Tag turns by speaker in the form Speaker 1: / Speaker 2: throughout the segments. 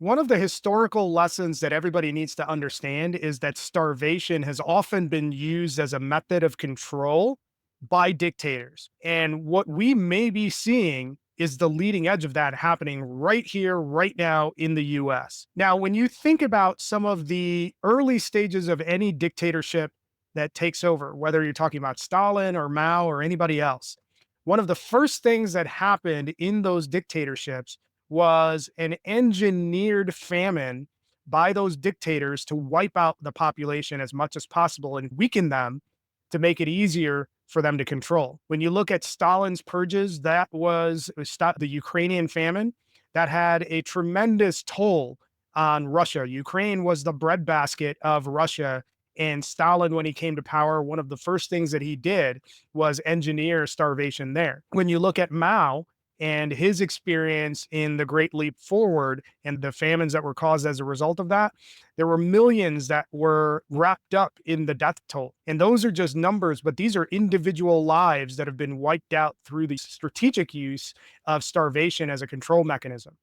Speaker 1: One of the historical lessons that everybody needs to understand is that starvation has often been used as a method of control by dictators. And what we may be seeing is the leading edge of that happening right here, right now in the US. Now, when you think about some of the early stages of any dictatorship that takes over, whether you're talking about Stalin or Mao or anybody else, one of the first things that happened in those dictatorships was an engineered famine by those dictators to wipe out the population as much as possible and weaken them to make it easier for them to control. When you look at Stalin's purges, that was the Ukrainian famine that had a tremendous toll on Russia. Ukraine was the breadbasket of Russia. And Stalin, when he came to power, one of the first things that he did was engineer starvation there. When you look at Mao, and his experience in the Great Leap Forward and the famines that were caused as a result of that, there were millions that were wrapped up in the death toll. And those are just numbers, but these are individual lives that have been wiped out through the strategic use of starvation as a control mechanism.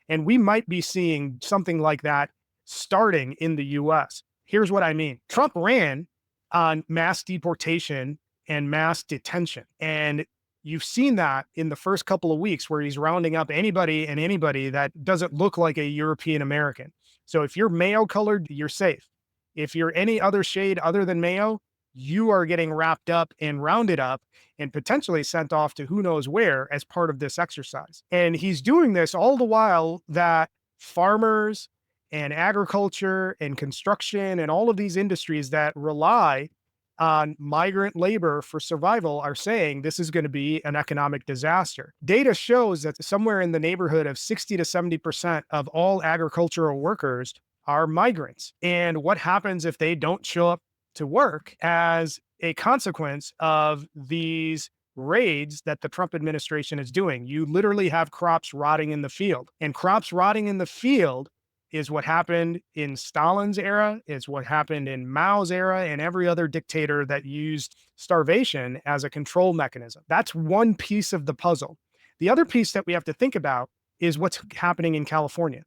Speaker 1: And we might be seeing something like that starting in the US. Here's what I mean. Trump ran on mass deportation and mass detention. And you've seen that in the first couple of weeks where he's rounding up anybody and anybody that doesn't look like a European American. So if you're Mayo colored, you're safe. If you're any other shade other than Mayo, you are getting wrapped up and rounded up and potentially sent off to who knows where as part of this exercise. And he's doing this all the while that farmers and agriculture and construction and all of these industries that rely on migrant labor for survival are saying this is going to be an economic disaster. Data shows that somewhere in the neighborhood of 60 to 70% of all agricultural workers are migrants. And what happens if they don't show up to work as a consequence of these raids that the Trump administration is doing? You literally have crops rotting in the field, and crops rotting in the field is what happened in Stalin's era, is what happened in Mao's era, and every other dictator that used starvation as a control mechanism. That's one piece of the puzzle. The other piece that we have to think about is what's happening in California.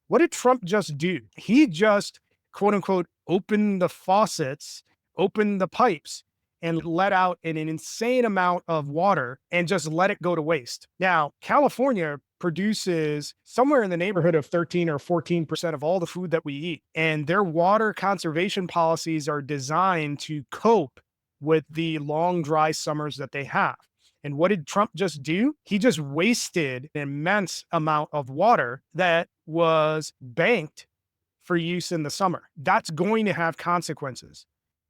Speaker 1: What did Trump just do? He just, quote unquote, opened the faucets, opened the pipes, and let out an insane amount of water and just let it go to waste. Now, California produces somewhere in the neighborhood of 13 or 14% of all the food that we eat. And their water conservation policies are designed to cope with the long, dry summers that they have. And what did Trump just do? He just wasted an immense amount of water that was banked for use in the summer. That's going to have consequences.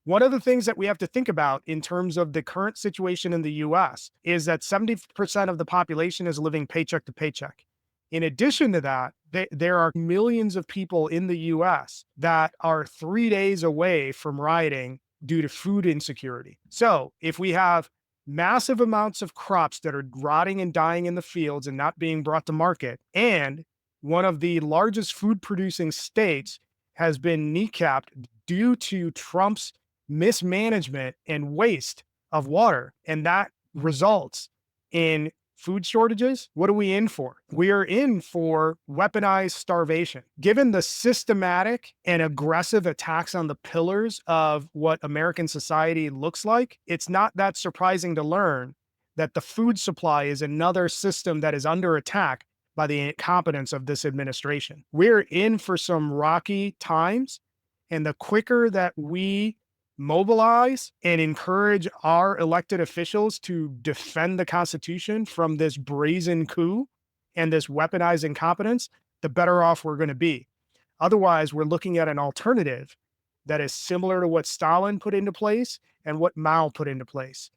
Speaker 1: One of the things that we have to think about in terms of the current situation in the US is that 70% of the population is living paycheck to paycheck. In addition to that, there are millions of people in the US that are 3 days away from rioting due to food insecurity. So if we have massive amounts of crops that are rotting and dying in the fields and not being brought to market, and one of the largest food producing states has been kneecapped due to Trump's mismanagement and waste of water, and that results in food shortages, what are we in for? We are in for weaponized starvation. Given the systematic and aggressive attacks on the pillars of what American society looks like, it's not that surprising to learn that the food supply is another system that is under attack by the incompetence of this administration. We're in for some rocky times, and the quicker that we mobilize and encourage our elected officials to defend the Constitution from this brazen coup and this weaponized incompetence, the better off we're going to be. Otherwise, we're looking at an alternative that is similar to what Stalin put into place and what Mao put into place.